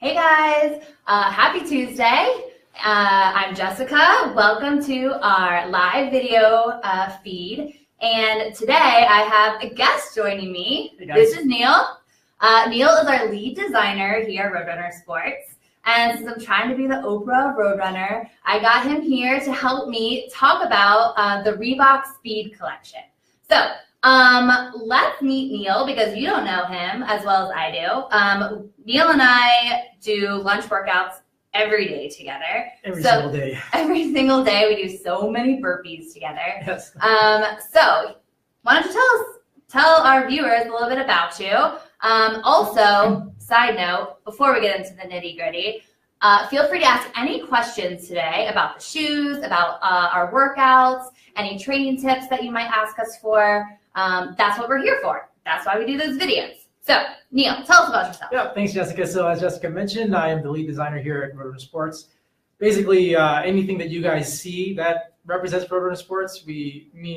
Hey guys, happy Tuesday. I'm Jessica. Welcome to our live video feed. And today I have a guest joining me. Hey guys. This is Neil. Neil is our lead designer here at Roadrunner Sports. And since I'm trying to be the Oprah of Roadrunner, I got him here to help me talk about the Reebok Speed Collection. So let's meet Neil because you don't know him as well as I do. Neil and I do lunch workouts every day together. Every single day. Every single day we do so many burpees together. Yes. So why don't you tell our viewers a little bit about you. Also, side note, before we get into the nitty gritty, feel free to ask any questions today about the shoes, about our workouts, any training tips that you might ask us for. That's what we're here for. That's why we do those videos. So, Neil, tell us about yourself. Yeah, thanks, Jessica. So as Jessica mentioned, I am the lead designer here at Roadrunner Sports. Basically, anything that you guys see that represents Roadrunner Sports,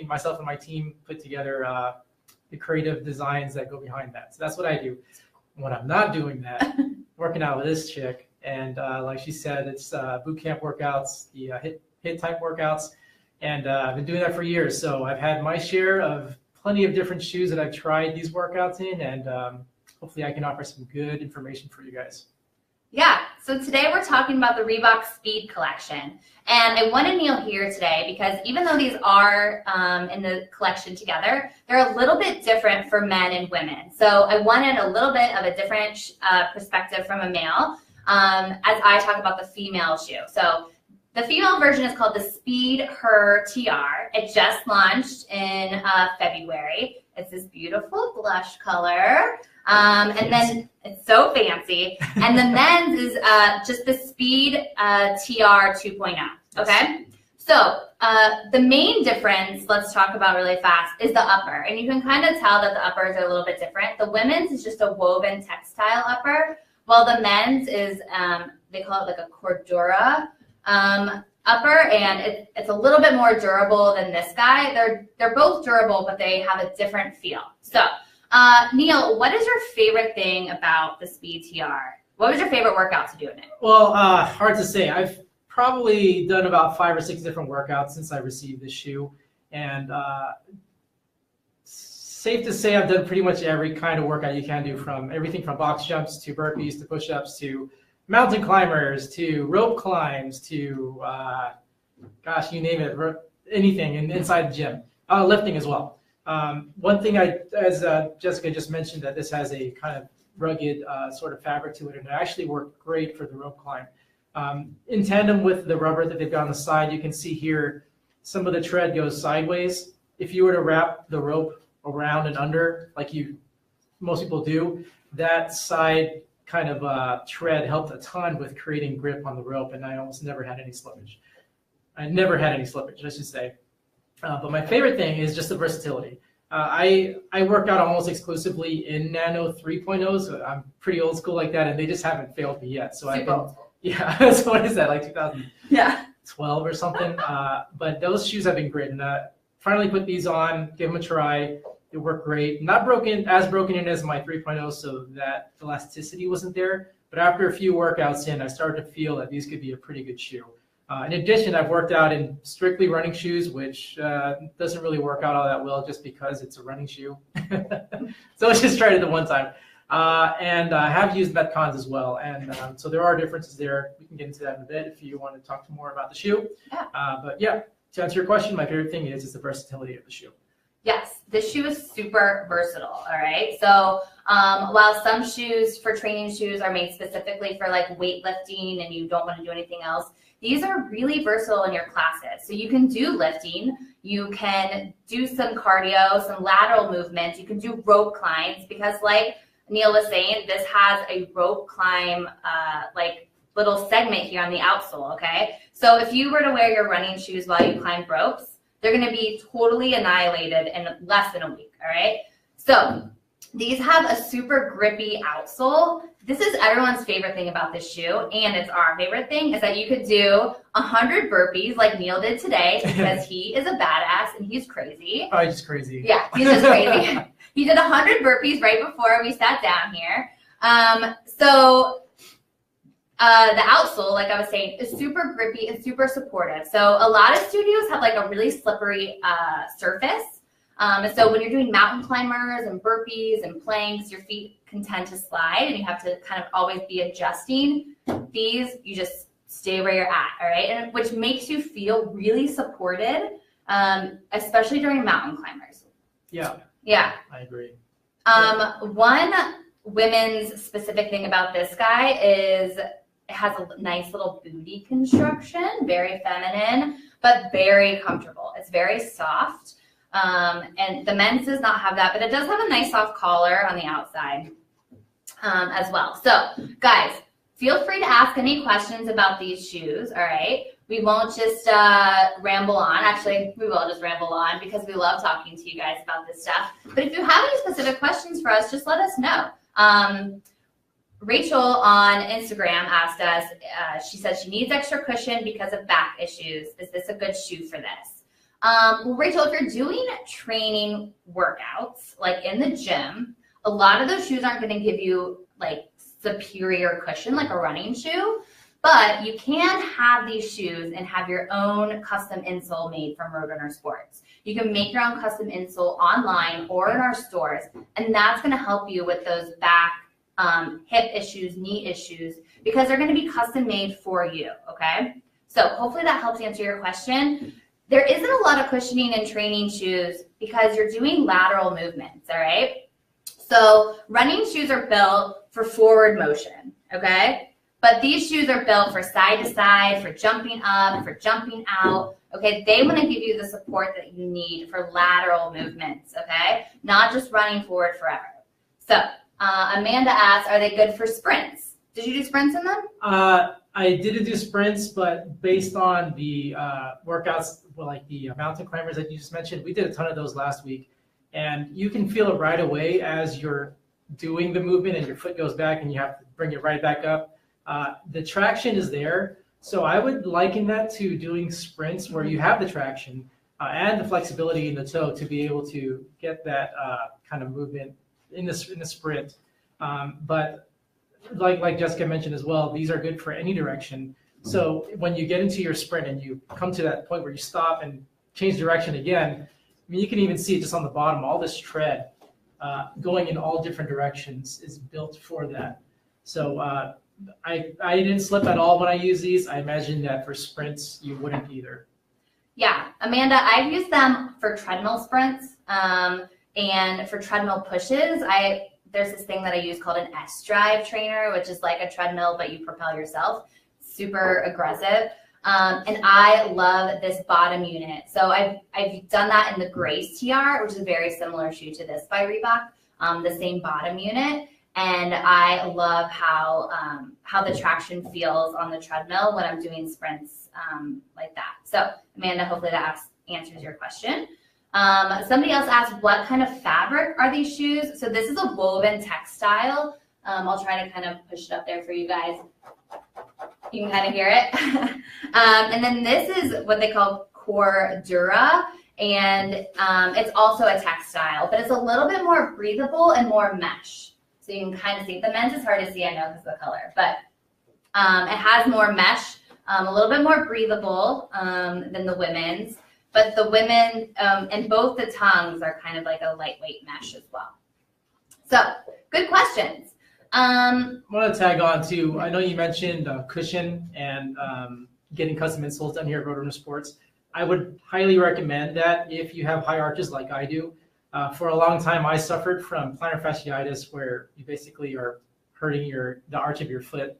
myself and my team put together the creative designs that go behind that. So that's what I do. When I'm not doing that, working out with this chick, and like she said, it's boot camp workouts, the hit type workouts, and I've been doing that for years. So I've had my share of plenty of different shoes that I've tried these workouts in, and hopefully I can offer some good information for you guys. Yeah, so today we're talking about the Reebok Speed Collection. And I wanted Neil here today because even though these are in the collection together, they're a little bit different for men and women. So I wanted a little bit of a different perspective from a male as I talk about the female shoe. So the female version is called the Speed Her TR. It just launched in February. It's this beautiful blush color. And then it's so fancy. And the men's is just the Speed TR 2.0. Okay. So the main difference, let's talk about really fast, is the upper. And you can kind of tell that the uppers are a little bit different. The women's is just a woven textile upper, while the men's is, they call it like a cordura upper, and it's a little bit more durable than this guy. They're both durable, but they have a different feel. So, Neil, what is your favorite thing about the Speed TR? What was your favorite workout to do in it? Well, hard to say. I've probably done about 5 or 6 different workouts since I received this shoe, and safe to say I've done pretty much every kind of workout you can do, from everything from box jumps to burpees to push-ups to mountain climbers to rope climbs to, gosh, you name it, anything inside the gym, lifting as well. One thing as Jessica just mentioned, that this has a kind of rugged sort of fabric to it, and it actually worked great for the rope climb. In tandem with the rubber that they've got on the side, you can see here some of the tread goes sideways. If you were to wrap the rope around and under, like most people do, that side kind of tread helped a ton with creating grip on the rope, and I almost never had any slippage. I should say. But my favorite thing is just the versatility. I work out almost exclusively in Nano 3.0, so I'm pretty old school like that, and they just haven't failed me yet. So yeah. So what is that, like 2012 or something? But those shoes have been great, and finally put these on, give them a try. It worked great. Not as broken in as my 3.0, so that elasticity wasn't there. But after a few workouts in, I started to feel that these could be a pretty good shoe. In addition, I've worked out in strictly running shoes, which doesn't really work out all that well just because it's a running shoe. So let's just try it the one time. And I have used Metcons as well. And so there are differences there. We can get into that in a bit if you want to talk more about the shoe. Yeah. But yeah, to answer your question, my favorite thing is the versatility of the shoe. Yes, this shoe is super versatile, all right? So while some shoes for training shoes are made specifically for like weightlifting and you don't want to do anything else, these are really versatile in your classes. So you can do lifting, you can do some cardio, some lateral movements, you can do rope climbs, because like Neil was saying, this has a rope climb like little segment here on the outsole, okay? So if you were to wear your running shoes while you climb ropes, they're going to be totally annihilated in less than a week, all right? So these have a super grippy outsole. This is everyone's favorite thing about this shoe, and it's our favorite thing, is that you could do 100 burpees like Neil did today, because he is a badass and he's crazy. Oh, he's just crazy. Yeah, he's just crazy. He did 100 burpees right before we sat down here. So The outsole, like I was saying, is super grippy and super supportive. So a lot of studios have like a really slippery surface. And so when you're doing mountain climbers and burpees and planks, your feet can tend to slide and you have to kind of always be adjusting. These, you just stay where you're at, all right? And which makes you feel really supported, especially during mountain climbers. Yeah. Yeah. I agree. One women's specific thing about this guy is it has a nice little booty construction, very feminine, but very comfortable. It's very soft. And the men's does not have that, but it does have a nice soft collar on the outside as well. So guys, feel free to ask any questions about these shoes, all right? We won't just ramble on. Actually, we will just ramble on because we love talking to you guys about this stuff. But if you have any specific questions for us, just let us know. Rachel on Instagram asked us, she said she needs extra cushion because of back issues. Is this a good shoe for this? Well, Rachel, if you're doing training workouts, like in the gym, a lot of those shoes aren't going to give you like superior cushion like a running shoe, but you can have these shoes and have your own custom insole made from Roadrunner Sports. You can make your own custom insole online or in our stores, and that's going to help you with those back, hip issues, knee issues, because they're going to be custom made for you, okay? So hopefully that helps answer your question. There isn't a lot of cushioning in training shoes because you're doing lateral movements, all right? So running shoes are built for forward motion, okay? But these shoes are built for side to side, for jumping up, for jumping out, okay? They want to give you the support that you need for lateral movements, okay? Not just running forward forever. So Amanda asks, are they good for sprints? Did you do sprints in them? I didn't do sprints, but based on the workouts, well, like the mountain climbers that you just mentioned, we did a ton of those last week. And you can feel it right away as you're doing the movement and your foot goes back and you have to bring it right back up. The traction is there. So I would liken that to doing sprints where you have the traction and the flexibility in the toe to be able to get that kind of movement in the sprint. But like Jessica mentioned as well, these are good for any direction. So when you get into your sprint and you come to that point where you stop and change direction again, I mean, you can even see it just on the bottom, all this tread going in all different directions is built for that. So I didn't slip at all when I use these. I imagine that for sprints, you wouldn't either. Yeah, Amanda, I've used them for treadmill sprints and for treadmill pushes. There's this thing that I use called an S-Drive trainer, which is like a treadmill, but you propel yourself. Super aggressive. And I love this bottom unit. So I've done that in the Grace TR, which is a very similar shoe to this by Reebok, the same bottom unit. And I love how the traction feels on the treadmill when I'm doing sprints like that. So Amanda, hopefully that answers your question. Somebody else asked, what kind of fabric are these shoes? So this is a woven textile. I'll try to kind of push it up there for you guys. You can kind of hear it. And then this is what they call Cordura, and it's also a textile, but it's a little bit more breathable and more mesh. So you can kind of see. The men's is hard to see, I know, because of the color, but it has more mesh, a little bit more breathable than the women's. But the women and both the tongues are kind of like a lightweight mesh as well. So good questions. I want to tag on too. I know you mentioned cushion and getting custom insoles done here at Roadrunner Sports. I would highly recommend that if you have high arches like I do. For a long time, I suffered from plantar fasciitis, where you basically are hurting the arch of your foot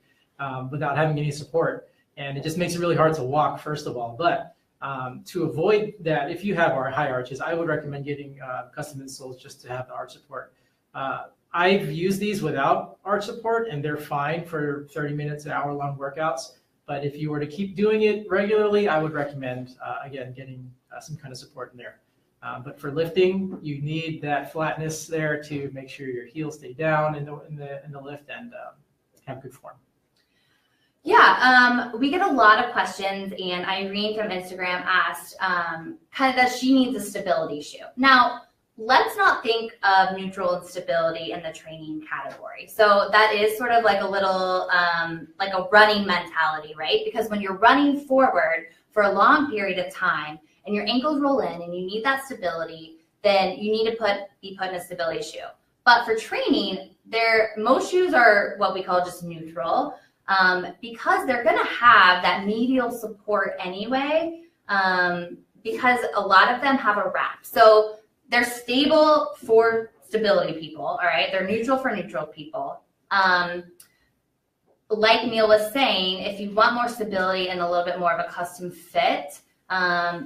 without having any support, and it just makes it really hard to walk, first of all. But to avoid that, if you have high arches, I would recommend getting custom insoles just to have the arch support. I've used these without arch support, and they're fine for 30 minutes, an hour-long workouts. But if you were to keep doing it regularly, I would recommend, again, getting some kind of support in there. But for lifting, you need that flatness there to make sure your heels stay down in the lift and have good form. Yeah, we get a lot of questions, and Irene from Instagram asked kind of that she needs a stability shoe. Now, let's not think of neutral and stability in the training category. So that is sort of like a little, like a running mentality, right? Because when you're running forward for a long period of time and your ankles roll in and you need that stability, then you need to be put in a stability shoe. But for training, most shoes are what we call just neutral, because they're going to have that medial support anyway, because a lot of them have a wrap. So they're stable for stability people, all right? They're neutral for neutral people. Like Neil was saying, if you want more stability and a little bit more of a custom fit,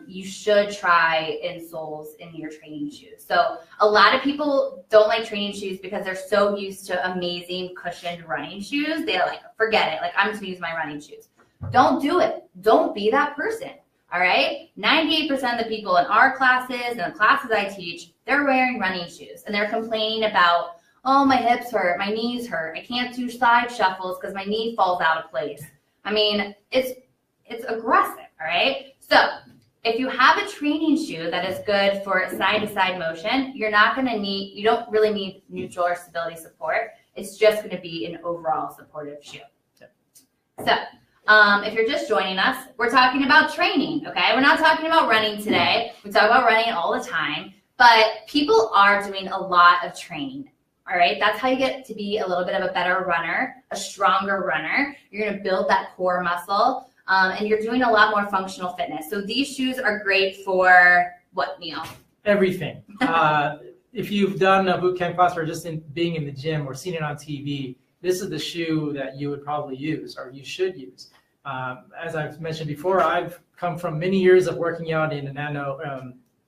you should try insoles in your training shoes. So a lot of people don't like training shoes because they're so used to amazing cushioned running shoes. They're like, forget it. Like, I'm just gonna use my running shoes. Don't do it. Don't be that person. All right. 98% of the people in our classes and the classes I teach, they're wearing running shoes and they're complaining about, oh, my hips hurt, my knees hurt. I can't do side shuffles because my knee falls out of place. I mean, it's aggressive. All right. So if you have a training shoe that is good for side-to-side motion, you don't really need neutral or stability support. It's just going to be an overall supportive shoe. So if you're just joining us, we're talking about training, okay? We're not talking about running today. We talk about running all the time, but people are doing a lot of training, all right? That's how you get to be a little bit of a better runner, a stronger runner. You're going to build that core muscle. And you're doing a lot more functional fitness. So these shoes are great for what, Neil? Everything. If you've done a boot camp class or just being in the gym or seen it on TV, this is the shoe that you would probably use or you should use. As I've mentioned before, I've come from many years of working out in a Nano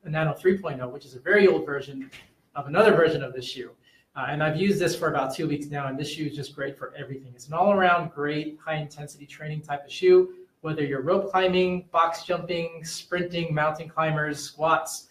3.0, which is a very old version of another version of this shoe. And I've used this for about 2 weeks now, and this shoe is just great for everything. It's an all-around great high-intensity training type of shoe. Whether you're rope climbing, box jumping, sprinting, mountain climbers, squats,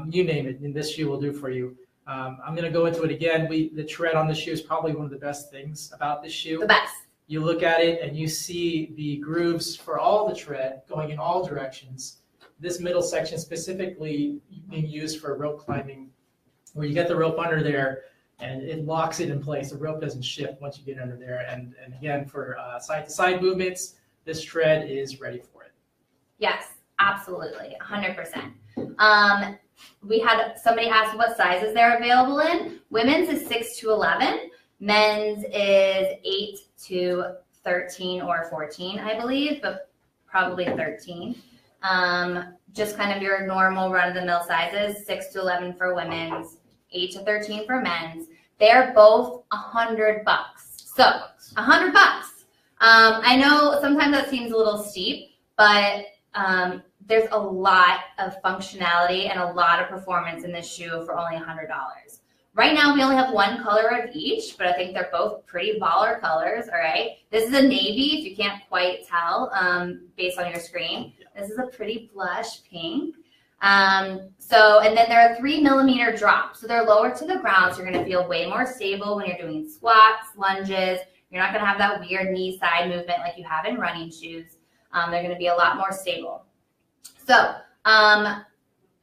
you name it, and this shoe will do for you. I'm going to go into it again. The tread on the shoe is probably one of the best things about this shoe. The best. You look at it and you see the grooves for all the tread going in all directions. This middle section specifically being used for rope climbing, where you get the rope under there and it locks it in place. The rope doesn't shift once you get under there. And again, for side-to-side movements, this tread is ready for it. Yes, absolutely, 100%. We had somebody ask what sizes they're available in. Women's is 6 to 11. Men's is 8 to 13 or 14, I believe, but probably 13. Just kind of your normal run-of-the-mill sizes, 6 to 11 for women's, 8 to 13 for men's. They're both $100. So $100. I know sometimes that seems a little steep, but there's a lot of functionality and a lot of performance in this shoe for only $100. Right now, we only have one color of each, but I think they're both pretty baller colors, all right? This is a navy, if you can't quite tell based on your screen. This is a pretty blush pink. And then there are 3 millimeter drops. So they're lower to the ground, so you're gonna feel way more stable when you're doing squats, lunges. You're not gonna have that weird knee side movement like you have in running shoes. They're gonna be a lot more stable. So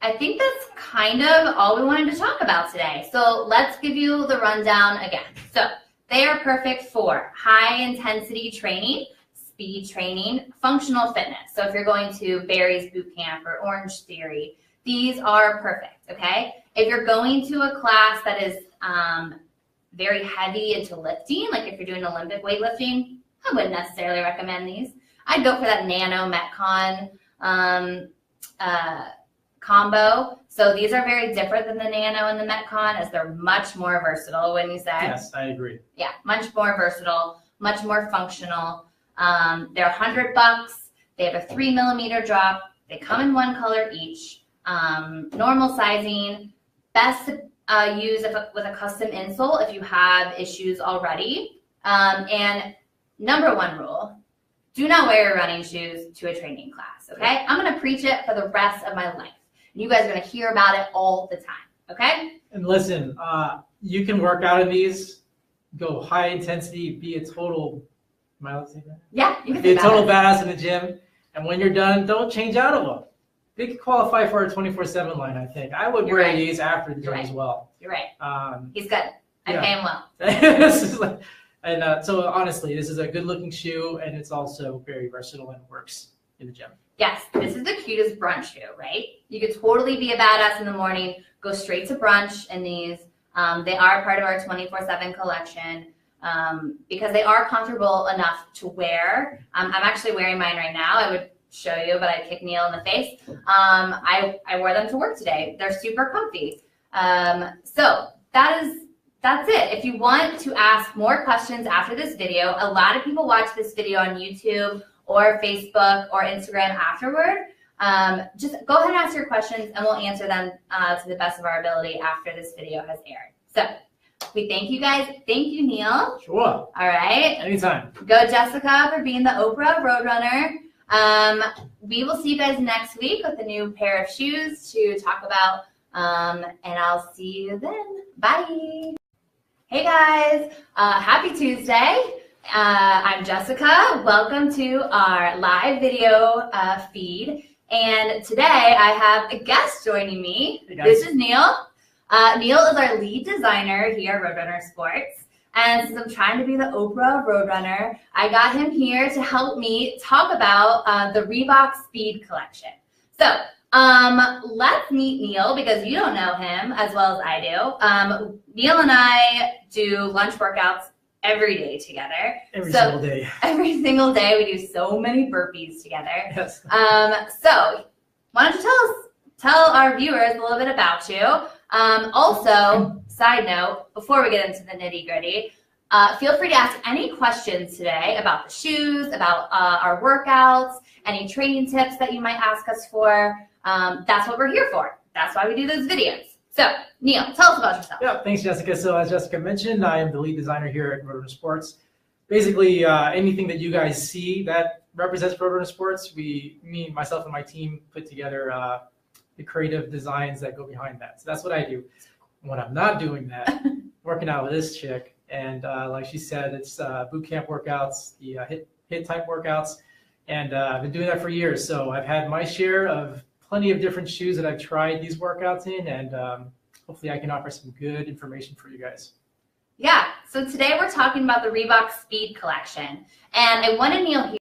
I think that's kind of all we wanted to talk about today. So let's give you the rundown again. So they are perfect for high intensity training, speed training, functional fitness. So if you're going to Barry's Boot Camp or Orange Theory, these are perfect, okay? If you're going to a class that is very heavy into lifting, like if you're doing Olympic weightlifting, I wouldn't necessarily recommend these. I'd go for that Nano Metcon combo. So these are very different than the Nano and the Metcon, as they're much more versatile, wouldn't you say? Yes, I agree. Yeah, much more versatile, much more functional. They're $100. They have a 3 millimeter drop. They come in one color each. Normal sizing. Best to use with a custom insole if you have issues already. And number one rule, do not wear your running shoes to a training class, okay? I'm going to preach it for the rest of my life. And you guys are going to hear about it all the time, okay? And listen, you can work out in these, go high intensity, be a total, am I allowed to say that? Yeah, you can be a total badass in the gym. And when you're done, don't change out of them. they could qualify for a 24/7 line, I think. I would You're wear right. these after the gym You're right. as well. You're right. Um, He's good. I yeah. pay him well. This is like, and so honestly, this is a good looking shoe, and it's also very versatile and works in the gym. Yes, this is the cutest brunch shoe, right? You could totally be a badass in the morning, go straight to brunch in these. They are part of our 24/7 collection because they are comfortable enough to wear. I'm actually wearing mine right now. I would show you, but I'd kick Neil in the face. I wore them to work today. They're super comfy. So that's it. If you want to ask more questions after this video, a lot of people watch this video on YouTube or Facebook or Instagram afterward. Just go ahead and ask your questions and we'll answer them to the best of our ability after this video has aired. So we thank you guys. Thank you, Neil. Sure. All right. Anytime. Go Jessica for being the Oprah Roadrunner. We will see you guys next week with a new pair of shoes to talk about. And I'll see you then. Bye. Hey guys, happy Tuesday. I'm Jessica. Welcome to our live video feed. And today I have a guest joining me. Hey guys. This is Neil. Neil is our lead designer here at Roadrunner Sports. And since I'm trying to be the Oprah Roadrunner, I got him here to help me talk about the Reebok Speed Collection. So let's meet Neil because you don't know him as well as I do. Neil and I do lunch workouts every day together. Every single day. Every single day we do so many burpees together. Yes. So why don't you tell our viewers a little bit about you. Also, side note, before we get into the nitty gritty, feel free to ask any questions today about the shoes, about our workouts, any training tips that you might ask us for. That's what we're here for. That's why we do those videos. So, Neil, tell us about yourself. Yeah, thanks, Jessica. So as Jessica mentioned, I am the lead designer here at Roadrunner Sports. Basically, anything that you guys see that represents Roadrunner Sports, myself and my team put together the creative designs that go behind that. So that's what I do. When I'm not doing that, working out with this chick, and like she said, it's boot camp workouts, the hit type workouts, and I've been doing that for years. So I've had my share of plenty of different shoes that I've tried these workouts in, and hopefully I can offer some good information for you guys. Yeah, so today we're talking about the Reebok Speed Collection, and I wanted Neil here